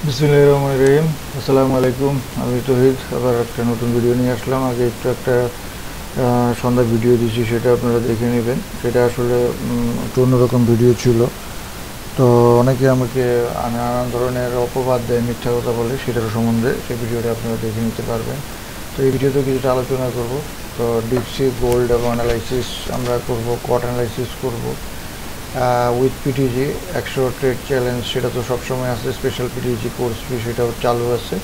বিসমিল্লাহির রহমানির রহিম। আসসালামু আলাইকুম। আমি তৌহিদ আবার একটা নতুন ভিডিও নিয়ে আসলাম। আগে একটা সন্ধ্যা ভিডিও দিয়েছি, সেটা আপনারা দেখে নেবেন। সেটা আসলে একটু অন্যরকম ভিডিও ছিল। তো অনেকে আমাকে নানান ধরনের অপবাদ দেয়, মিথ্যা কথা বলে, সেটার সম্বন্ধে সেই ভিডিওটা আপনারা দেখে নিতে পারবেন। তো এই ভিডিওতে কিছুটা আলোচনা করব। তো ডিপসি গোল্ড এবং অ্যানালাইসিস আমরা করব, কট অ্যানালাইসিস করব উইথ পিটিজি 100 ট্রেড চ্যালেঞ্জ, সেটা তো সবসময় আছে। স্পেশাল পিটিজি কোর্স ফি সেটাও চালু আছে।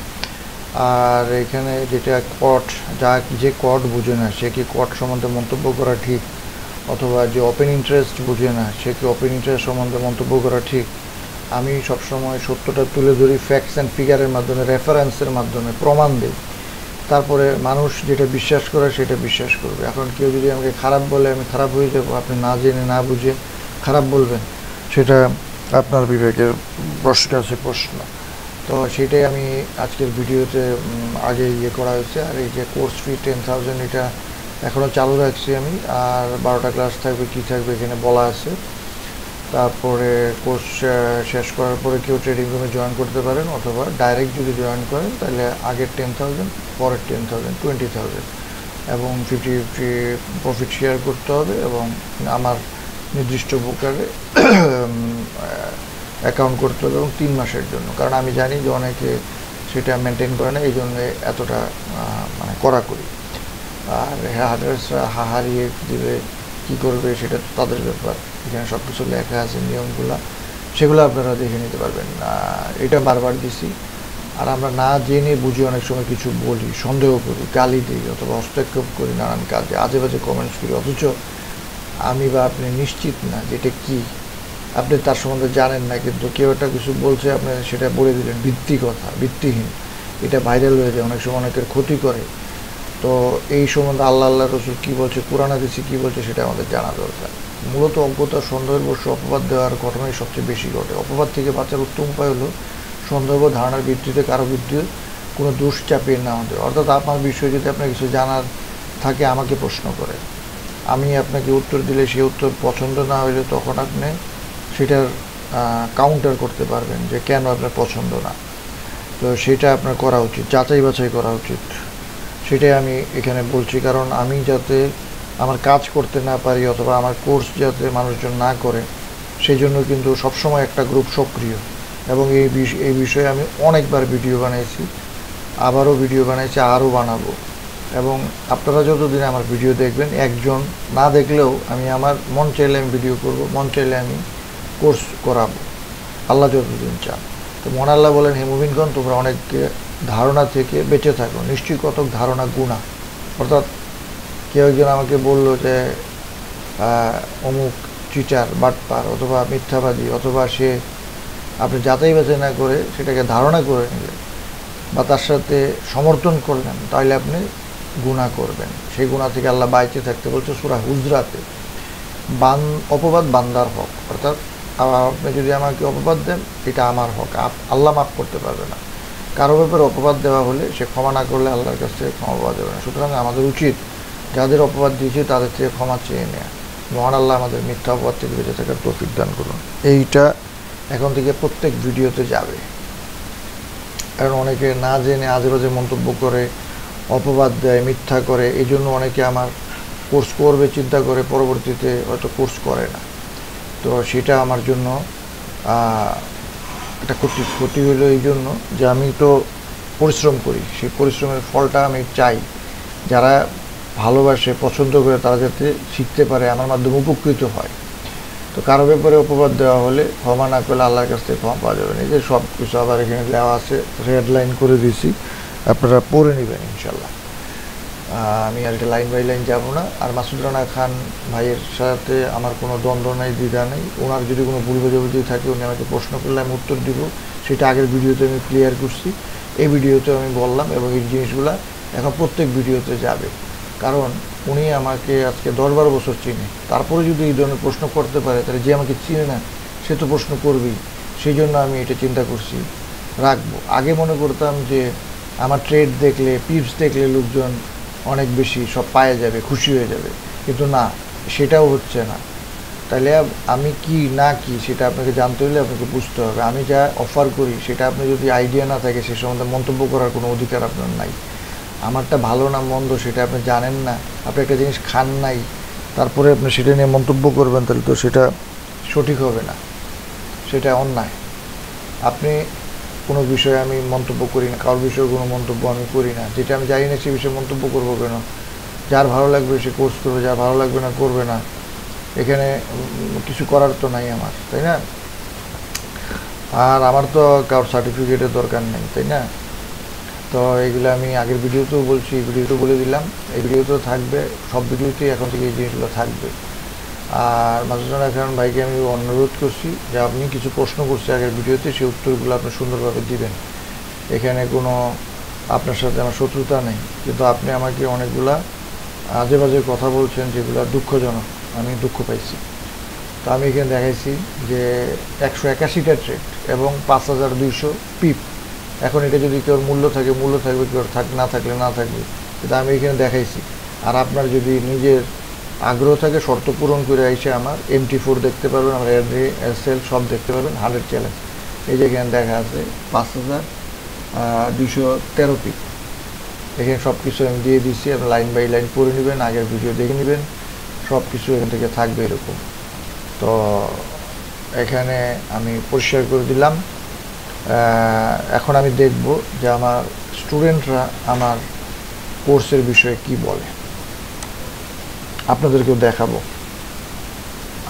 আর এখানে যেটা কট, যে কট বুঝে না সে কি কট সম্বন্ধে মন্তব্য করা ঠিক, অথবা যে ওপেন ইন্টারেস্ট বুঝে না সে কি ওপেন ইন্টারেস্ট সম্বন্ধে মন্তব্য করা ঠিক। আমি সবসময় সত্যটা তুলে ধরি, ফ্যাক্টস অ্যান্ড ফিগারের মাধ্যমে, রেফারেন্সের মাধ্যমে, প্রমাণ দিই। তারপরে মানুষ যেটা বিশ্বাস করে সেটা বিশ্বাস করবে। এখন কেউ যদি আমাকে খারাপ বলে আমি খারাপ হয়ে যাবো, আপনি না জেনে না বুঝে খারাপ বলবেন, সেটা আপনার বিবেকের প্রশ্ন। তো সেটাই আমি আজকের ভিডিওতে আগে করা হয়েছে। আর এই যে কোর্স ফি 10,000, এটা এখনও চালু রাখছি আমি। আর 12টা ক্লাস থাকবে, কী থাকবে এখানে বলা আছে। তারপরে কোর্স শেষ করার পরে কেউ ট্রেডিং রুমে জয়েন করতে পারেন, অথবা ডাইরেক্ট যদি জয়েন করেন তাহলে আগের 10,000, পরের 10,000, 20,000 এবং 50-50 প্রফিট শেয়ার করতে হবে। এবং আমার নির্দিষ্ট ব্রোকারে অ্যাকাউন্ট করতে হবে, এবং 3 মাসের জন্য। কারণ আমি জানি যে অনেকে সেটা মেনটেন করে না, এই জন্য এতটা করা করি। আর হাজারসরা হারিয়ে দেবে, কী করবে সেটা তাদের ব্যাপার। এখানে সব কিছু লেখা আছে, নিয়মগুলো, সেগুলো আপনারা দেখে নিতে পারবেন। এটা বারবার দিছি। আর আমরা না জেনে বুঝে অনেক সময় কিছু বলি, সন্দেহ করি, গালি দিই, অথবা হস্তক্ষেপ করি নানান কাজে, আজে বাজে কমেন্টস করি, অথচ আমি বা আপনি নিশ্চিত না যেটা কি, আপনি তার সম্বন্ধে জানেন না, কিন্তু কেউ একটা কিছু বলছে, আপনি সেটা বলে দিলেন, ভিত্তিহীন। এটা ভাইরাল হয়ে যায়, অনেক সময় অনেকের ক্ষতি করে। তো এই সম্বন্ধে আল্লাহ রসুল কী বলছে, কোরআন হাদিসে কী বলছে, সেটা আমাদের জানা দরকার। মূলত অজ্ঞতা, সন্দেহের বশে অপবাদ দেওয়ার ঘটনাই সবচেয়ে বেশি ঘটে। অপবাদ থেকে বাঁচার উত্তম উপায় হলো সন্দেহ বা ধারণার ভিত্তিতে কারো বিরুদ্ধে কোনো দোষ চাপিয়ে না আমাদের। অর্থাৎ আপনার বিষয়ে যদি আপনার কিছু জানার থাকে, আমাকে প্রশ্ন করে, আমি আপনাকে উত্তর দিলে সেই উত্তর পছন্দ না হলে তখন আপনি সেটার কাউন্টার করতে পারবেন যে কেন আপনার পছন্দ না। তো সেটা আপনার করা উচিত, যাচাই বাছাই করা উচিত। সেটাই আমি এখানে বলছি। কারণ আমি যাতে আমার কাজ করতে না পারি, অথবা আমার কোর্স যাতে মানুষজন না করে, সেই জন্য কিন্তু সবসময় একটা গ্রুপ সক্রিয়। এবং এই বিষয়ে আমি অনেকবার ভিডিও বানিয়েছি, আবারও ভিডিও বানাইছি, আরও বানাবো। এবং আপনারা যতদিন আমার ভিডিও দেখবেন, একজন না দেখলেও আমি আমার মন চাইলে আমি ভিডিও করব, মন চাইলে আমি কোর্স করাবো, আল্লাহ যতদিন চান। তো মন আল্লাহ বলেন, হে মুমিনগণ, তোমরা অনেক ধারণা থেকে বেঁচে থাকো, নিশ্চয়ই কতক ধারণা গুনাহ। অর্থাৎ কেউ একজন আমাকে বলল যে অমুক চিটার, বাটপার, অথবা মিথ্যাবাদী, অথবা সে, আপনি যাচাই বাছাই না করে সেটাকে ধারণা করে নিলেন বা তার সাথে সমর্থন করলেন, তাহলে আপনি গুনাহ করবেন। সেই গুনাহ থেকে আল্লাহ বাইচে থাকতে বলছে সূরা হুজরাতে। অপবাদ বান্দার হক, অর্থাৎ আপনি যদি আমাকে অপবাদ দেন, এটা আমার হক, আল্লাহ মাফ করতে পারবে না। কারো ব্যাপারে অপবাদ দেওয়া হলে সে ক্ষমা না করলে আল্লাহর কাছ থেকে ক্ষমা পাওয়া যাবে না। সুতরাং আমাদের উচিত যাদের অপবাদ দিয়েছে তাদের থেকে ক্ষমা চেয়ে নেওয়া। মহান আল্লাহ আমাদের মিথ্যা অপবাদ থেকে বেঁচে থাকার তৌফিক দান করুন। এইটা এখন থেকে প্রত্যেক ভিডিওতে যাবে। কারণ অনেকে না জেনে আজে বাজে মন্তব্য করে, অপবাদ দেয়, মিথ্যা করে। এই জন্য অনেকে আমার কোর্স করবে চিন্তা করে পরবর্তীতে হয়তো কোর্স করে না। তো সেটা আমার জন্য একটা ক্ষতি হলো, এই জন্য যে আমি তো পরিশ্রম করি, সেই পরিশ্রমের ফলটা আমি চাই যারা ভালোবাসে, পছন্দ করে, তারা যাতে শিখতে পারে, আমার মাধ্যমে উপকৃত হয়। তো কারো ব্যাপারে অপবাদ দেওয়া হলে ক্ষমা না করলে আল্লাহর কাছ থেকে ক্ষমা পাওয়া যাবে না। এই যে সব কিছু আবার এখানে দেওয়া আছে, রেড লাইন করে দিয়েছি, আপনারা পড়ে নেবেন ইনশাল্লাহ। আমি আর এটা লাইন বাই লাইন যাব না। আর মাসুদ রানা খান ভাইয়ের সাথে আমার কোনো দ্বন্দ্ব নেই, দ্বিধা নেই। ওনার যদি কোনো ভুল বোঝাবুঝি থাকে, উনি আমাকে প্রশ্ন করলে আমি উত্তর দিব, সেটা আগের ভিডিওতে আমি ক্লিয়ার করছি, এই ভিডিওতে আমি বললাম। এবং এই জিনিসগুলো এখন প্রত্যেক ভিডিওতে যাবে। কারণ উনি আমাকে আজকে 10-12 বছর চিনে, তারপরে যদি এই ধরনের প্রশ্ন করতে পারে, তাহলে যে আমাকে চিনে না সে তো প্রশ্ন করবেই। সেই জন্য আমি এটা চিন্তা করছি রাখবো। আগে মনে করতাম যে আমার ট্রেড দেখলে, পিপস দেখলে লোকজন অনেক বেশি সব পায়ে যাবে, খুশি হয়ে যাবে, কিন্তু না, সেটাও হচ্ছে না। তাহলে আমি কি না কি সেটা আপনাকে জানতে হলে আপনাকে বুঝতে হবে। আমি যা অফার করি সেটা আপনি যদি আইডিয়া না থাকে সে সম্বন্ধে মন্তব্য করার কোনো অধিকার আপনার নাই। আমারটা ভালো না মন্দ সেটা আপনি জানেন না, আপনি একটা জিনিস খান নাই, তারপরে আপনি সেটা নিয়ে মন্তব্য করবেন, তাহলে তো সেটা সঠিক হবে না, সেটা অন্যায়। আপনি কোনো বিষয়ে আমি মন্তব্য করি না, কারোর বিষয়ে কোনো মন্তব্য আমি করি না। যেটা আমি জানি না সে বিষয়ে মন্তব্য করবো কেন? যার ভালো লাগবে সে কোর্স করবে, যার ভালো লাগবে না করবে না। এখানে কিছু করার তো নাই আমার, তাই না? আর আমার তো কারোর সার্টিফিকেটের দরকার নেই, তাই না? তো এইগুলো আমি আগের ভিডিওতেও বলছি, এই ভিডিওতেও বলে দিলাম, এই ভিডিওতেও থাকবে, সব ভিডিওতেই এখন থেকে এই জিনিসগুলো থাকবে। আর মাসুদুর রহমান ভাইকে আমি অনুরোধ করছি যে আপনি কিছু প্রশ্ন করছি আগের ভিডিওতে, সেই উত্তরগুলো আপনি সুন্দরভাবে দিবেন। এখানে কোনো আপনার সাথে আমার শত্রুতা নেই, কিন্তু আপনি আমাকে অনেকগুলা আজে বাজে কথা বলছেন যেগুলো দুঃখজনক, আমি দুঃখ পাইছি। তো আমি এখানে দেখাইছি যে 181টা ট্রেড এবং 5200 পিপ। এখন এটা যদি কেউ মূল্য থাকে মূল্য থাকবে, কেউ না থাকলে না থাকবে, কিন্তু আমি এখানে দেখাইছি। আর আপনার যদি নিজের আগ্রহ থাকে শর্ত পূরণ করে এসে আমার MT4 দেখতে পারবেন, আমার SL সব দেখতে পারবেন, 100 চ্যালেঞ্জ। এই যে এখানে দেখা আছে 5213 পিপ। এখানে সব কিছু আমি দিয়ে দিচ্ছি, আপনি লাইন বাই লাইন পড়ে নেবেন, আগের ভিডিও দেখে নেবেন, সব কিছু এখান থেকে থাকবে এরকম। তো এখানে আমি পরিষ্কার করে দিলাম। এখন আমি দেখব যে আমার স্টুডেন্টরা আমার কোর্সের বিষয়ে কি বলে, আপনাদেরকেও দেখাবো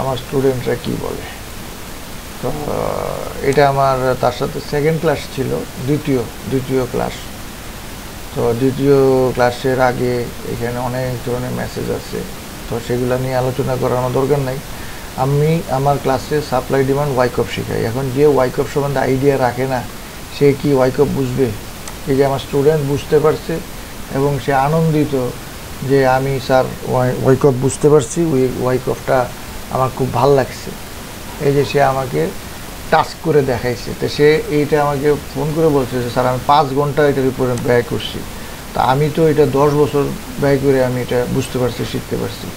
আমার স্টুডেন্টরা কি বলে। তো এটা আমার তার সাথে সেকেন্ড ক্লাস ছিল, দ্বিতীয় ক্লাস। তো দ্বিতীয় ক্লাসের আগে এখানে অনেক ধরনের মেসেজ আছে, তো সেগুলো নিয়ে আলোচনা করার আমার দরকার নাই। আমি আমার ক্লাসে সাপ্লাই ডিমান্ড ওয়াইকপ শেখাই। এখন যে ওয়াইকপ সম্বন্ধে আইডিয়া রাখে না সে কি ওয়াইকপ বুঝবে? এই যে আমার স্টুডেন্ট বুঝতে পারছে এবং সে আনন্দিত যে আমি স্যার ওয়াইকপ বুঝতে পারছি, ওই ওয়াইকপটা আমার খুব ভাল লাগছে। এই যে সে আমাকে টাস্ক করে দেখাইছে, তো সে এইটা আমাকে ফোন করে বলছে যে স্যার আমি 5 ঘন্টা এটার উপরে ব্যয় করছি, তা আমি তো এটা 10 বছর ব্যয় করে আমি এটা বুঝতে পারছি, শিখতে পারছি।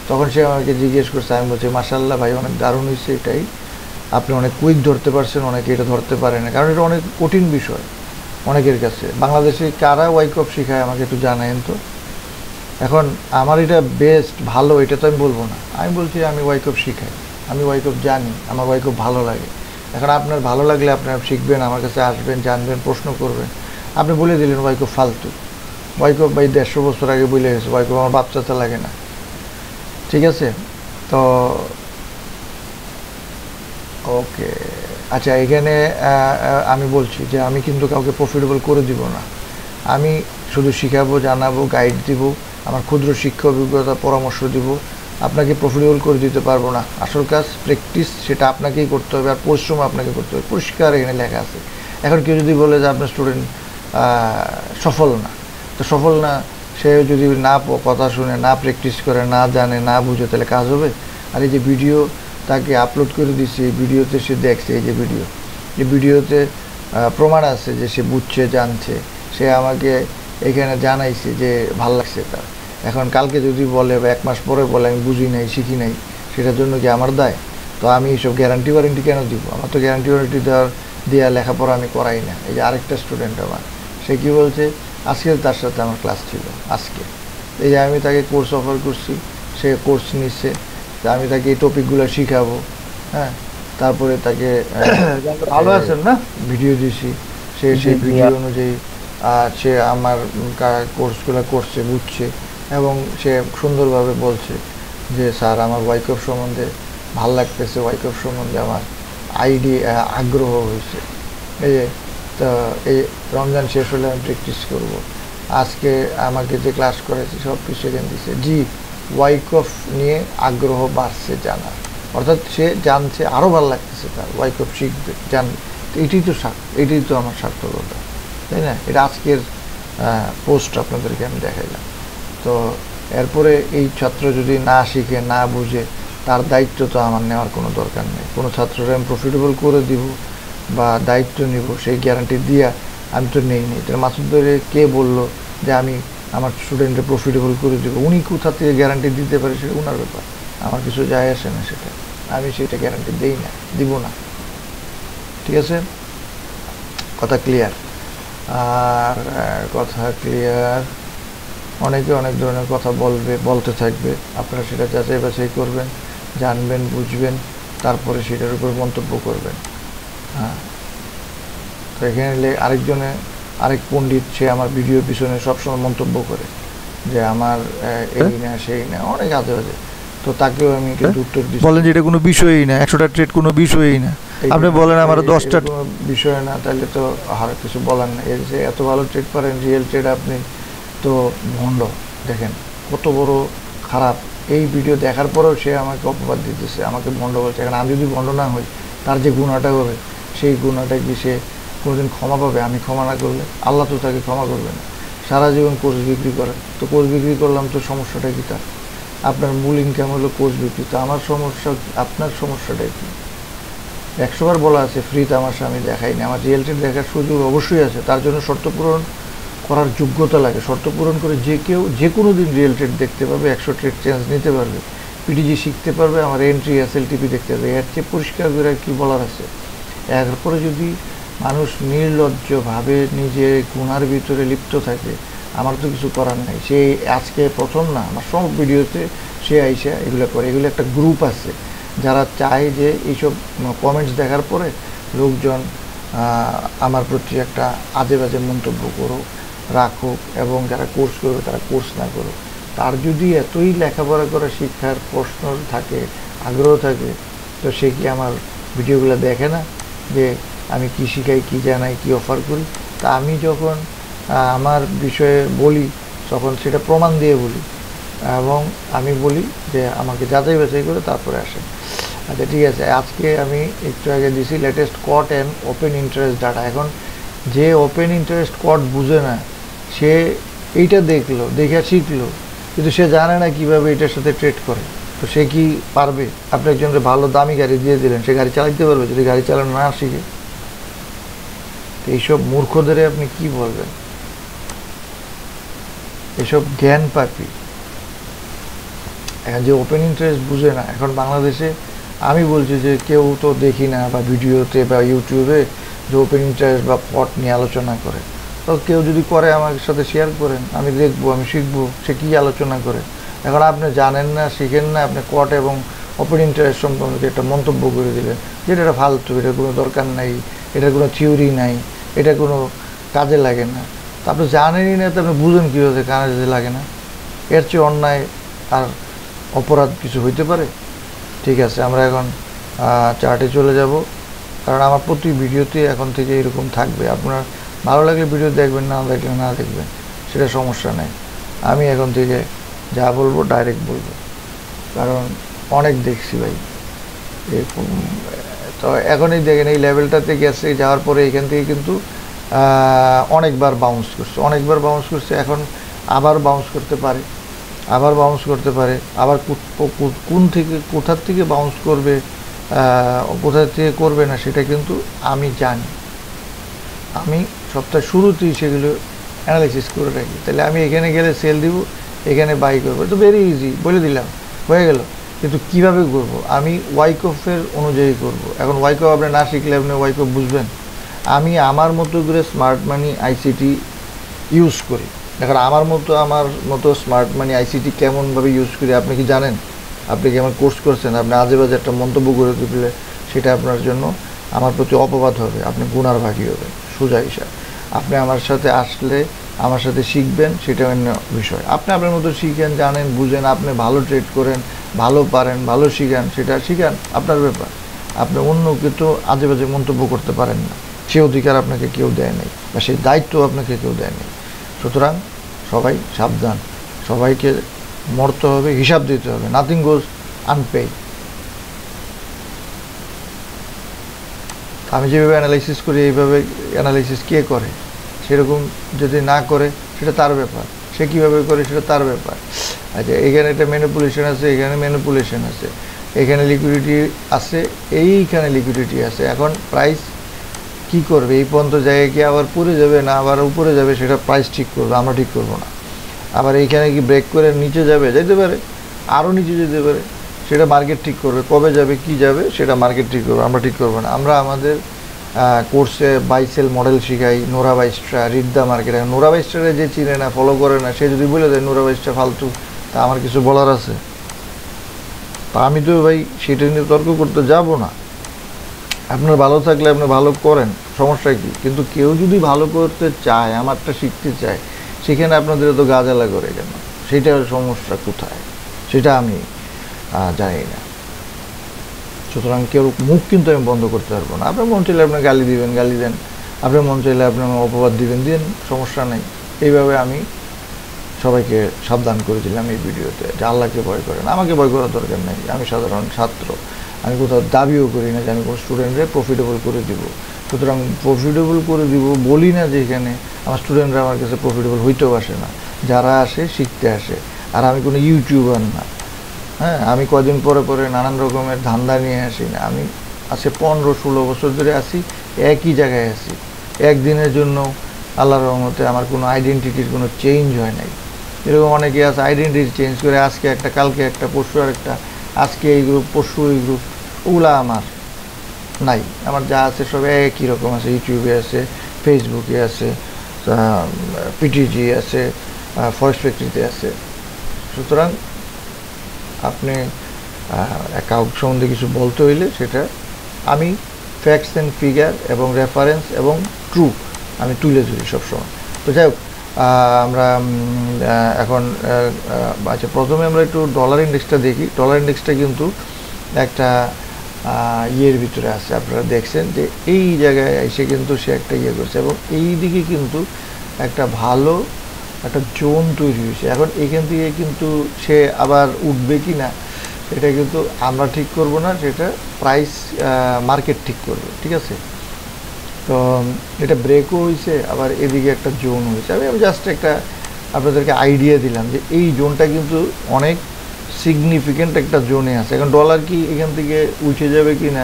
তখন সে আমাকে জিজ্ঞেস করছে, আমি বলছি মাশাআল্লাহ ভাই অনেক দারুণ হয়েছে, এটাই আপনি অনেক কুইক ধরতে পারছেন, অনেকে এটা ধরতে পারে না, কারণ এটা অনেক কঠিন বিষয় অনেকের কাছে। বাংলাদেশে কারা ওয়াইকপ শেখায় আমাকে একটু জানায়েন তো। এখন আমার এটা বেস্ট ভালো এটা তো আমি বলবো না, আমি বলছি আমি ওয়াইকপ শিখাই, আমি ওয়াইকপ জানি, আমার ওয়াইকপ ভালো লাগে। এখন আপনার ভালো লাগলে আপনার শিখবেন, আমার কাছে আসবেন, জানবেন, প্রশ্ন করবেন। আপনি বলে দিলেন ওয়াইকপ ফালতু, ওয়াইকপ ভাই 150 বছর আগে বলে গেছে, ওয়াইকপ আমার বাচ্চাতে লাগে না, ঠিক আছে? তো ওকে, আচ্ছা এখানে আমি বলছি যে আমি কিন্তু কাউকে প্রফিটেবল করে দিব না, আমি শুধু শিখাবো, জানাবো, গাইড দিব, আমার ক্ষুদ্র শিক্ষা অভিজ্ঞতা পরামর্শ দিব, আপনাকে প্রফিটেবল করে দিতে পারবো না। আসল কাজ প্র্যাকটিস, সেটা আপনাকেই করতে হবে, আর পরিশ্রম আপনাকে করতে হবে, পরিষ্কার এখানে লেখা আছে। এখন কেউ যদি বলে যে আপনার স্টুডেন্ট সফল না, তো সফল না, সে যদি না কথা শুনে, না প্র্যাকটিস করে, না জানে, না বুঝে, তাহলে কাজ হবে? আর এই যে ভিডিও তাকে আপলোড করে দিচ্ছি, এই ভিডিওতে সে দেখছে, এই যে ভিডিওতে প্রমাণ আছে যে সে বুঝছে, জানছে, সে আমাকে এখানে জানাইছে যে ভাল লাগছে তার। এখন কালকে যদি বলে বা 1 মাস পরে বলে আমি বুঝি নাই, শিখি নাই, সেটার জন্য কি আমার দায়? তো আমি এইসব গ্যারান্টি ওয়ারেন্টি কেন দিব? আমার তো গ্যারান্টি ওয়ারেন্টি দেওয়া লেখাপড়া আমি করাই না। এই যে আরেকটা স্টুডেন্ট আমার, সে কি বলছে, আজকে তার সাথে আমার ক্লাস ছিল, আজকে এই যে আমি তাকে কোর্স অফার করছি, সে কোর্স নিচ্ছে, আমি তাকে এই টপিকগুলো শিখাবো, হ্যাঁ, তারপরে তাকে ভালো আছেন না ভিডিও দিছি, সে সেই ভিডিও অনুযায়ী সে আমার কোর্সগুলো করছে, বুঝছে, এবং সে সুন্দরভাবে বলছে যে স্যার আমার ওয়াইকপ সম্বন্ধে ভাল লাগতেছে, ওয়াইকপ সম্বন্ধে আমার আগ্রহ হয়েছে। এই যে তো এই রমজান শেষ হলে আমি প্র্যাকটিস করব। আজকে আমাকে যে ক্লাস করেছে সব কিছু এখানে দিচ্ছে, জি ওয়াইকপ নিয়ে আগ্রহ বাড়ছে জানার, অর্থাৎ সে জানছে, আরও ভালো লাগতেছে তার, ওয়াইকপ শিখবে, এটাই তো আমার সার্থকতা, তাই না? এটা আজকের পোস্ট আপনাদেরকে আমি দেখাইলাম। তো এরপরে এই ছাত্র যদি না শিখে, না বুঝে, তার দায়িত্ব তো আমার নেওয়ার কোনো দরকার নেই। কোনো ছাত্ররা আমি প্রফিটেবল করে দিব বা দায়িত্ব নিব সেই গ্যারান্টি দিয়া আমি তো নেই। তাহলে মাসুদরে কে বললো যে আমি আমার স্টুডেন্টকে প্রফিটেবল করে দেবো? উনি কোথা থেকে গ্যারান্টি দিতে পারে সেটা ওনার ব্যাপার, আমার কিছু যায় আসে না সেটা। আমি সেটা গ্যারান্টি দিই না, দিব না। ঠিক আছে, কথা ক্লিয়ার? আর কথা ক্লিয়ার, অনেকে অনেক ধরনের কথা বলতে থাকবে, আপনারা সেটা যাচাই বাছাই করবেন, জানবেন, বুঝবেন, তারপরে সেটার উপর মন্তব্য করবেন। হ্যাঁ, তো এখানে আরেক পণ্ডিত, সে আমার ভিডিওর পিছনে সবসময় মন্তব্য করে যে আমার এই না সেই না, অনেক আজে বাজে। তো তাকেও আমি কিন্তু উত্তর দিই, বলেন যে এটা কোনো বিষয়ই না, 100টা ট্রেড কোনো বিষয়ই না। আপনি বলেন আমার 10টা কোনো বিষয় না, তাহলে তো আর কিছু বলার নেই। এই যে এত ভালো ট্রেড পারেন, রিয়েল ট্রেড, আপনি তো ভণ্ড। দেখেন কত বড় খারাপ, এই ভিডিও দেখার পরেও সে আমাকে অপবাদ দিতেছে, আমাকে ভণ্ড বলছে। এখন আমি যদি ভণ্ড না হই, তার যে গুণাটা হবে, সেই গুণাটা কি সে কোনোদিন ক্ষমা পাবে? আমি ক্ষমা না করলে আল্লাহ তো তাকে ক্ষমা করবে না। সারা জীবন কোর্স বিক্রি করে, তো কোর্স বিক্রি করলাম, তো সমস্যাটা কি তার? আপনার মূল ইনকাম হলো কোর্স বিক্রি, তো আমার সমস্যা, আপনার সমস্যাটাই কি? 100 বার বলা আছে ফ্রি তামাশা আমি দেখাই না। আমার রিয়েল ট্রেড দেখার সুযোগ অবশ্যই আছে, তার জন্য শর্ত পূরণ করার যোগ্যতা লাগে। শর্ত পূরণ করে যে কেউ যে কোনো দিন রিয়েল ট্রেড দেখতে পারবে, 100 ট্রেড চেঞ্জ নিতে পারবে, পিটিজি শিখতে পারবে, আমার এন্ট্রি এসএলটিপি দেখতে পারবে। এর চেয়ে পরিষ্কার করে কি বলার আছে? এরপরে যদি মানুষ নির্লজ্জভাবে নিজে গুনার ভিতরে লিপ্ত থাকে, আমার তো কিছু করার নাই। সে আজকে প্রথম না, আমার সব ভিডিওতে সে আইসা এগুলো করে। এগুলো একটা গ্রুপ আছে যারা চায় যে এইসব কমেন্টস দেখার পরে লোকজন আমার প্রতি একটা আজে বাজে মন্তব্য করুক, রাখুক, এবং যারা কোর্স করবে তারা কোর্স না করুক। তার যদি এতই লেখাপড়া করা শিক্ষার প্রশ্ন থাকে, আগ্রহ থাকে, তো সে কি আমার ভিডিওগুলো দেখে না যে আমি কি শিখাই, কি জানাই, কি অফার করি? তা আমি যখন আমার বিষয়ে বলি, তখন সেটা প্রমাণ দিয়ে বলি, এবং আমি বলি যে আমাকে যাচাই বাছাই করে তারপরে আসেন। আচ্ছা ঠিক আছে, আজকে আমি একটু আগে দিছি latest cut and open interest data. এখন যে ওপেন ইন্টারেস্ট কট বুঝে না, সে এইটা দেখলো, দেখে শিখলো, কিন্তু সে জানে না কীভাবে এটার সাথে ট্রেড করে। তো সে কি পারবে? আপনি একজনকে ভালো দামি গাড়ি দিয়ে দিলেন, সে গাড়ি চালাতে পারবে যদি গাড়ি চালানো না শিখে? তো এইসব মূর্খদের আপনি কি বলবেন? এসব জ্ঞান পাপি। এখন যে ওপেন ইন্টারেস্ট বুঝে না, এখন বাংলাদেশে আমি বলছি যে কেউ তো দেখি না বা ভিডিওতে বা ইউটিউবে যে ওপেন ইন্টারেস্ট বা পট নিয়ে আলোচনা করে। তো কেউ যদি করে আমার সাথে শেয়ার করেন, আমি দেখবো, আমি শিখবো সে কী আলোচনা করে। এখন আপনি জানেন না, শিখেন না, আপনি কট এবং ওপেন ইন্টারেস্ট সম্পর্কে একটা মন্তব্য করে দিলেন যেটা এটা ফালতু, এটার কোনো দরকার নাই, এটার কোনো থিওরি নাই, এটা কোনো কাজে লাগে না। তা আপনি জানেনই না, তো আপনি বুঝেন কীভাবে কাজে লাগে না? এর চেয়ে অন্যায় আর অপরাধ কিছু হইতে পারে? ঠিক আছে, আমরা এখন চার্টে চলে যাব, কারণ আমার প্রতি ভিডিওতে এখন থেকে এরকম থাকবে। আপনার ভালো লাগলে ভিডিও দেখবেন, না দেখলে না দেখবেন, সেটা সমস্যা নেই। আমি এখন থেকে যা বলবো ডাইরেক্ট বলবো, কারণ অনেক দেখছি ভাই এরকম। তো এখনই দেখেন এই লেভেলটাতে গেছে, যাওয়ার পরে এখান থেকে কিন্তু অনেকবার বাউন্স করছে, এখন আবার বাউন্স করতে পারে, আবার কোথার থেকে বাউন্স করবে, কোথা থেকে করবে না, সেটা কিন্তু আমি জানি। আমি সপ্তাহ শুরুতেই সেগুলো অ্যানালাইসিস করে রাখি। তাহলে আমি এখানে গেলে সেল দিব, এখানে বাই করবো, তো ভেরি ইজি, বলে দিলাম, হয়ে গেল। কিন্তু কীভাবে করব? আমি ওয়াইকফের অনুযায়ী করব। এখন ওয়াইকফ আপনি না শিখলে আপনি ওয়াইকফ বুঝবেন? আমি আমার মতো করে স্মার্ট মানি আইসিটি ইউজ করি। এখন আমার মতো স্মার্ট মানি আইসিটি কেমনভাবে ইউজ করি আপনি কি জানেন? আপনি কি আমার কোর্স করছেন? আপনি আজে বাজে একটা মন্তব্য করে দিলে সেটা আপনার জন্য আমার প্রতি অপবাদ হবে, আপনি গুনার ভাগী হবেন। সোজা হিসাব, আপনি আমার সাথে আসলে আমার সাথে শিখবেন, সেটা অন্য বিষয়। আপনি আপনার মতো শিখেন, জানেন, বুঝেন, আপনি ভালো ট্রেড করেন, ভালো পারেন, ভালো শিখান, সেটা শিখান, আপনার ব্যাপার। আপনি অন্যকে তো আজে বাজে মন্তব্য করতে পারেন না, সে অধিকার আপনাকে কেউ দেয় নাই, বা সেই দায়িত্ব আপনাকে কেউ দেয় নাই। সুতরাং সবাই সাবধান, সবাইকে মরতে হবে, হিসাব দিতে হবে, নাথিং গোজ আনপেইড। আমি যেভাবে অ্যানালাইসিস করি, এইভাবে অ্যানালাইসিস কে করে? সেরকম যদি না করে সেটা তার ব্যাপার, সে কীভাবে করে সেটা তার ব্যাপার। আচ্ছা, এখানে একটা ম্যানিপুলেশন আছে, এখানে ম্যানিপুলেশন আছে, এখানে লিকুইডিটি আছে, এইখানে লিকুইডিটি আছে। এখন প্রাইস কি করবে? এই পর্যন্ত জায়গায় কি আবার পড়ে যাবে না আবার উপরে যাবে, সেটা প্রাইস ঠিক করবে, আমরা ঠিক করবো না। আবার এইখানে কি ব্রেক করে নিচে যাবে, যেতে পারে, আরও নিচে যেতে পারে, সেটা মার্কেট ঠিক করবে, কবে যাবে কি যাবে সেটা মার্কেট ঠিক করবে, আমরা ঠিক করবো না। আমরা আমাদের কোর্সে বাই সেল মডেল শিখাই, Nora Bystra, read the market. Nora বাইস্ট্রারে যে চিনে না, ফলো করে না, সে যদি বলে দেয় নোরা বাইস্ট্রা ফালতু, তা আমার কিছু বলার আছে? তা আমি তো ভাই সেটা নিয়ে তর্ক করতে যাব না। আপনার ভালো থাকলে আপনি ভালো করেন, সমস্যা কি? কিন্তু কেউ যদি ভালো করতে চায়, আমারটা শিখতে চায়, সেখানে আপনাদের তো গাজালা করে কেন? সেটার সমস্যা কোথায় সেটা আমি জানি না। সুতরাং কেউ মুখ কিন্তু আমি বন্ধ করতে পারবো না। আপনার মন চাইলে আপনি গালি দিবেন, গালি দেন। আপনার মন চাইলে আপনি অপবাদ দিবেন, দিন, সমস্যা নেই। এইভাবে আমি সবাইকে সাবধান করেছিলাম এই ভিডিওতে যে আল্লাহকে ভয় করেন। আমাকে ভয় করার দরকার নেই, আমি সাধারণ ছাত্র, আমি কোথাও দাবিও করি না যে আমি কোনো স্টুডেন্টরে প্রফিটেবল করে দিব। সুতরাং প্রফিটেবল করে দিব বলি না যে এখানে আমার স্টুডেন্টরা আমার কাছে প্রফিটেবল হইতেও আসে না, যারা আসে শিখতে আসে। আর আমি কোনো ইউটিউবার না, হ্যাঁ, আমি কদিন পরে পরে নানান রকমের ধান্দা নিয়ে আসি না। আমি আজকে 15-16 বছর ধরে আসি, একই জায়গায় আছি। একদিনের জন্য আল্লাহর রহমতে আমার কোনো আইডেন্টিটির কোনো চেঞ্জ হয় নাই। এরকম অনেকে আছে আইডেন্টিটি চেঞ্জ করে, আজকে একটা, কালকে একটা, পরশু আর একটা, আজকে এই গ্রুপ, পরশু এই গ্রুপ। ওগুলা আমার নাই। আমার যা আছে সব একই রকম আছে। ইউটিউবে আছে, ফেসবুকে আছে, পিটিজি আছে, ফরেস্ট ফ্যাক্টরিতে আছে। সুতরাং আপনি কাউকে সম্বন্ধে কিছু বলতে হইলে সেটা আমি ফ্যাক্টস অ্যান্ড ফিগার এবং রেফারেন্স এবং ট্রু আমি তুলে ধরি সবসময়। তো যাই হোক, আমরা এখন আচ্ছা, প্রথমে আমরা একটু ডলার ইন্ডেক্সটা দেখি। ডলার ইন্ডেক্সটা কিন্তু একটা ইয়ের ভিতরে আছে, আপনারা দেখছেন যে এই জায়গায় এসে কিন্তু সে একটা ইয়ে করছে এবং এই দিকে কিন্তু একটা ভালো একটা জোন তৈরি হয়েছে। এখন এখান থেকে কিন্তু সে আবার উঠবে কি না এটা কিন্তু আমরা ঠিক করব না, সেটা প্রাইস মার্কেট ঠিক করবে, ঠিক আছে? তো এটা ব্রেকও হয়েছে, আবার এদিকে একটা জোন হয়েছে। আমি জাস্ট একটা আপনাদেরকে আইডিয়া দিলাম যে এই জোনটা কিন্তু অনেক সিগনিফিক্যান্ট একটা জোনে আছে। এখন ডলার কি এখান থেকে উঠে যাবে কি না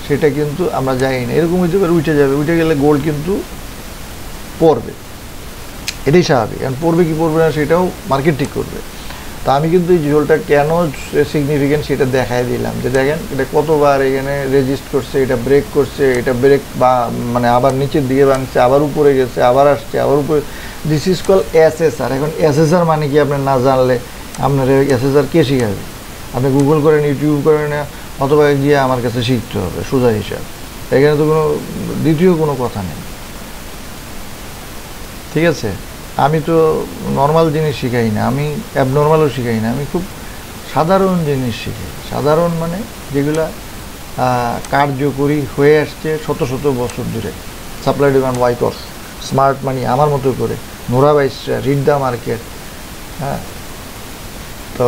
সেটা কিন্তু আমরা জানি না। এরকম হইতে পারে উঠে যাবে, উঠে গেলে গোল্ড কিন্তু পড়বে, এটাই স্বাভাবিক। এখন পড়বে কি পড়বে না সেটাও মার্কেট ঠিক করবে। তা আমি কিন্তু এই জোলটা কেন সিগনিফিক্যান্ট সেটা দেখাই দিলাম যে দেখেন এটা কতবার এখানে রেজিস্ট করছে, এটা ব্রেক করছে, এটা ব্রেক বা মানে আবার নিচের দিকে ভাঙছে, আবার উপরে গেছে, আবার আসছে, আবার উপরে। This is call SSR. এখন এসএসআর মানে কি আপনি না জানলে আপনার এসএসআর কে শিখাবে? আপনি গুগল করেন, ইউটিউব করেন, অথবা গিয়ে আমার কাছে শিখতে হবে সোজা হিসাব। এখানে তো কোনো দ্বিতীয় কোনো কথা নেই, ঠিক আছে? আমি তো নর্মাল জিনিস শিখাই না, আমি অ্যাবনর্মালও শিখাই না, আমি খুব সাধারণ জিনিস শিখাই। সাধারণ মানে যেগুলা কার্যকরী হয়ে আসছে শত শত বছর ধরে। সাপ্লাই ডিমান্ড ওয়াইকফ, স্মার্ট মানি আমার মতো করে, Nora Bystra, read the market. হ্যাঁ, তো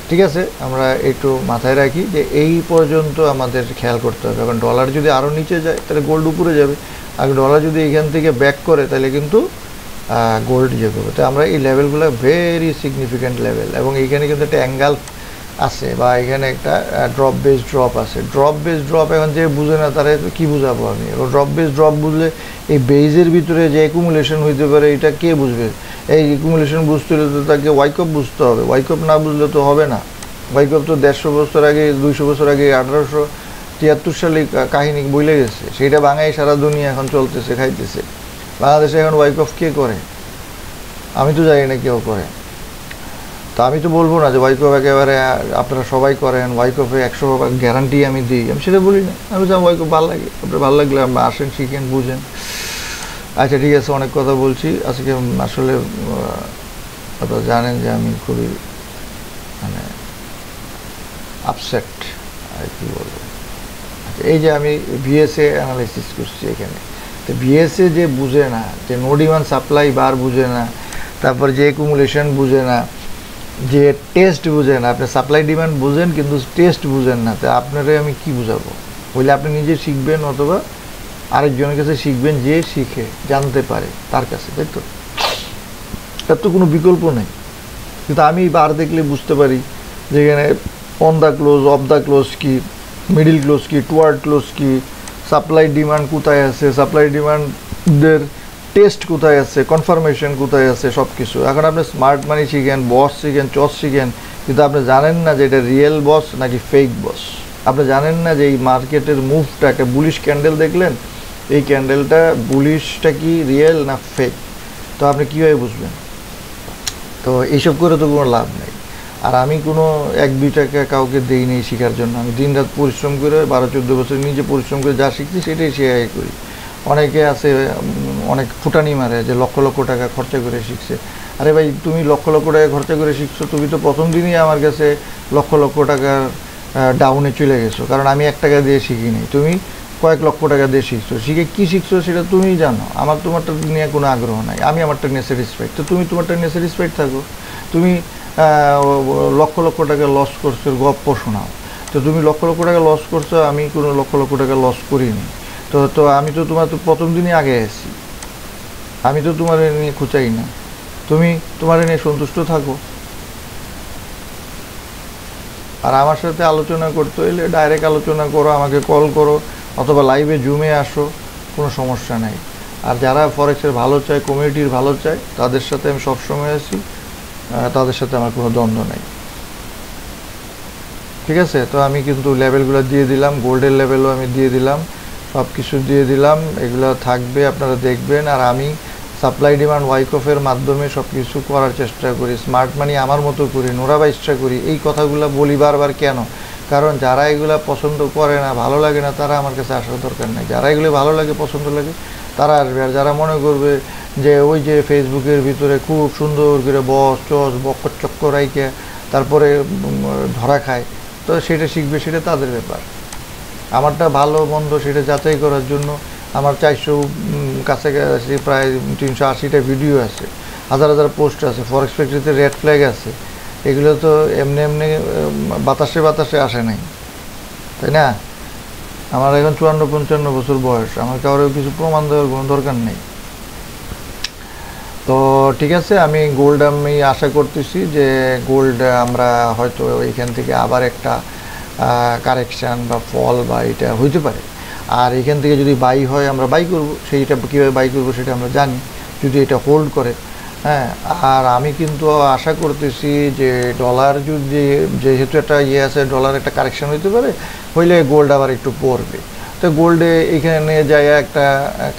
ঠিক আছে, আমরা একটু মাথায় রাখি যে এই পর্যন্ত আমাদের খেয়াল করতে হবে। এখন ডলার যদি আরও নিচে যায় তাহলে গোল্ড উপরে যাবে, আর ডলার যদি এখান থেকে ব্যাক করে তাহলে কিন্তু গোল্ড ইয়ে করবে। তো আমরা এই লেভেলগুলো ভেরি সিগনিফিক্যান্ট লেভেল, এবং এইখানে কিন্তু একটা অ্যাঙ্গেল আছে বা এখানে একটা ড্রপ বেস ড্রপ আছে। ড্রপ বেস ড্রপ এখন যে বুঝে না তারা কি বুঝাবো আমি? এখন ড্রপ বেস ড্রপ বুঝলে এই বেজের ভিতরে যে অ্যাকুমুলেশন হইতে পারে এটা কে বুঝবে? এই অ্যাকুমুলেশন বুঝতে হলে তো তাকে ওয়াইকপ বুঝতে হবে। ওয়াইকপ না বুঝলে তো হবে না। ওয়াইকপ তো 150 বছর আগে, 200 বছর আগে 1873 সালে কাহিনী বলে গেছে। সেইটা বাঙাই সারা দুনিয়া এখন চলতেছে, খাইতেছে। বাংলাদেশে এখন ওয়াইকফ কে করে? আমি তো জানি না কেউ করে। তা আমি তো বলবো না যে ওয়াইকফ একেবারে আপনারা সবাই করেন, ওয়াইকফে 100% গ্যারান্টি আমি দিই, আমি সেটা বলি না। আমি বলছি ওয়াইকফ ভালো লাগে, আপনার ভালো লাগলে আমরা আসেন, শিখেন, বুঝেন। আচ্ছা ঠিক আছে, অনেক কথা বলছি আজকে। আসলে আপনারা জানেন যে আমি খুবই মানে আপসেট, আর কি বলবো। আচ্ছা, এই যে আমি ভিএসএ অ্যানালাইসিস করছি এখানে, তো ভিএসএ যে বুঝে না, যে নো ডিমান্ড সাপ্লাই বার বুঝে না, তারপর যে অ্যাকুমুলেশন বুঝে না, যে টেস্ট বুঝে না। আপনি সাপ্লাই ডিমান্ড বুঝেন কিন্তু টেস্ট বুঝেন না, তো আপনারে আমি কি বুঝাবো? বলে আপনি নিজে শিখবেন অথবা আরেকজনের কাছে শিখবেন, যে শিখে জানতে পারে তার কাছে, তাই তো? তার তো কোনো বিকল্প নেই। কিন্তু আমি বার দেখলে বুঝতে পারি যে এখানে on the close, of the close কি, মিডিল ক্লোজ কি, টুয়ার্ড ক্লোজ কি, সাপ্লাই ডিমান্ড কোথায় আছে, সাপ্লাই ডিমান্ডের টেস্ট কোথায় আছে, কনফার্মেশন কোথায় আছে, সব কিছু। এখন আপনি স্মার্ট মানি শিখেন, বস শিখেন, চস শিখেন, কিন্তু আপনি জানেন না যে এটা রিয়েল বস নাকি ফেক বস। আপনি জানেন না যে এই মার্কেটের মুভটা, একটা বুলিশ ক্যান্ডেল দেখলেন, এই ক্যান্ডেলটা বুলিশটা কি রিয়েল না ফেক, তো আপনি কীভাবে বুঝবেন? তো এইসব করে তো কোনো লাভ নেই। আর আমি কোনো 1-2 টাকা কাউকে দিই নেই শেখার জন্য। আমি দিনরাত পরিশ্রম করে 12-14 বছর নিজে পরিশ্রম করে যা শিখছি সেটাই শেয়ার করি। অনেকে আছে অনেক ফুটানি মারে যে লক্ষ লক্ষ টাকা খরচা করে শিখছে। আরে ভাই, তুমি লক্ষ লক্ষ টাকা খরচা করে শিখছো, তুমি তো প্রথম দিনই আমার কাছে লক্ষ লক্ষ টাকার ডাউনে চলে গেছো, কারণ আমি 1 টাকা দিয়ে শিখিনি। তুমি কয়েক লক্ষ টাকা দিয়ে শিখছো, শিখে কী শিখছো সেটা তুমিই জানো। আমার তোমারটা নিয়ে কোনো আগ্রহ নাই, আমি আমারটা নিয়ে স্যাটিসফাইড। তো তুমি তোমারটা নিয়ে স্যাটিসফাইড থাকো। তুমি লক্ষ লক্ষ টাকা লস করছো, গপ্প শোনাও। তো তুমি লক্ষ লক্ষ টাকা লস করছো, আমি কোনো লক্ষ লক্ষ টাকা লস করিনি। তো আমি তো তোমার তো প্রথম দিনই আগে আছি, আমি তো তোমার নিয়ে খুঁচাই না। তুমি তোমার নিয়ে সন্তুষ্ট থাকো। আর আমার সাথে আলোচনা করতে হইলে ডাইরেক্ট আলোচনা করো, আমাকে কল করো, অথবা লাইভে জুমে আসো, কোনো সমস্যা নাই। আর যারা ফরেক্সের ভালো চায়, কমিউনিটির ভালো চায়, তাদের সাথে আমি সবসময় আছি, তাদের সাথে আমার কোনো দ্বন্দ্ব নেই। ঠিক আছে? তো আমি কিন্তু লেভেলগুলো দিয়ে দিলাম, গোল্ডের লেভেলও আমি দিয়ে দিলাম, সব কিছু দিয়ে দিলাম। এগুলো থাকবে, আপনারা দেখবেন। আর আমি সাপ্লাই ডিমান্ড ওয়াইকফের মাধ্যমে সব কিছু করার চেষ্টা করি, স্মার্ট মানি আমার মতো করি, নোরা বাইশটা করি। এই কথাগুলো বলি বারবার কেন? কারণ যারা এগুলো পছন্দ করে না, ভালো লাগে না, তারা আমার কাছে আসার দরকার নেই। যারা এগুলো ভালো লাগে, পছন্দ লাগে, তারা আসবে। আর যারা মনে করবে যে ওই যে ফেসবুকের ভিতরে খুব সুন্দর করে বস চস বক্কর চক্কর রাইকে তারপরে ধরা খায়, তো সেটা শিখবে, সেটা তাদের ব্যাপার। আমারটা ভালো মন্দ সেটা যাচাই করার জন্য আমার 400 কাছাকাছি প্রায় 380টা ভিডিও আছে, হাজার হাজার পোস্ট আছে, ফরেক্স ফ্যাক্টরিতে রেড ফ্ল্যাগ আছে। এগুলো তো এমনি এমনি বাতাসে বাতাসে আসে নাই, তাই না? আমার এখন 54-55 বছর বয়স, আমার কারোর কিছু প্রমাণ দেওয়ার কোনো দরকার নেই। তো ঠিক আছে, আমি গোল্ড আমি আশা করতেছি যে গোল্ড আমরা হয়তো এখান থেকে আবার একটা কারেকশান বা ফল বা এটা হইতে পারে। আর এখান থেকে যদি বাই হয়, আমরা বাই করব। সেইটা কীভাবে বাই করব সেটা আমরা জানি, যদি এটা হোল্ড করে। হ্যাঁ, আর আমি কিন্তু আশা করতেছি যে ডলার যদি, যেহেতু একটা আছে, ডলার একটা কারেকশান হইতে পারে, হইলে গোল্ড আবার একটু পড়বে। তো গোল্ডে এখানে যায় একটা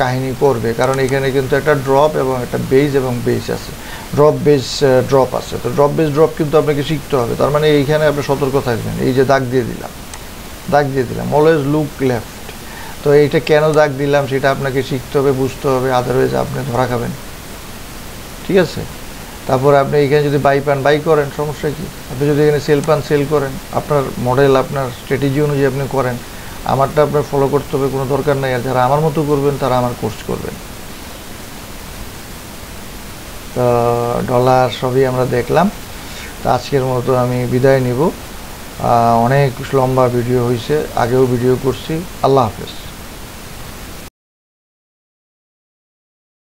কাহিনী পড়বে, কারণ এখানে কিন্তু একটা ড্রপ এবং একটা বেস এবং বেস আছে, ড্রপ বেস ড্রপ আছে। তো ড্রপ বেস ড্রপ কিন্তু আপনাকে শিখতে হবে। তার মানে এইখানে আপনি সতর্ক থাকবেন। এই যে দাগ দিয়ে দিলাম, অলওয়েজ লুক লেফট। তো এইটা কেন দাগ দিলাম সেটা আপনাকে শিখতে হবে, বুঝতে হবে, আদারওয়াইজ আপনি ধরা খাবেন। ঠিক আছে? তারপরে আপনি এখানে যদি বাই পান, বাই করেন, সমস্যা কি? আপনি যদি এখানে সেল পান, সেল করেন। আপনার মডেল, আপনার স্ট্র্যাটেজি অনুযায়ী আপনি করেন। আমারটা আপনার ফলো করতে হবে, কোনো দরকার নাই। আর যারা আমার মতো করবেন, তারা আমার কোর্স করবেন। তো ডলার সবই আমরা দেখলাম। তো আজকের মতো আমি বিদায় নিব। অনেক লম্বা ভিডিও হয়েছে, আগেও ভিডিও করছি। আল্লাহ হাফেজ।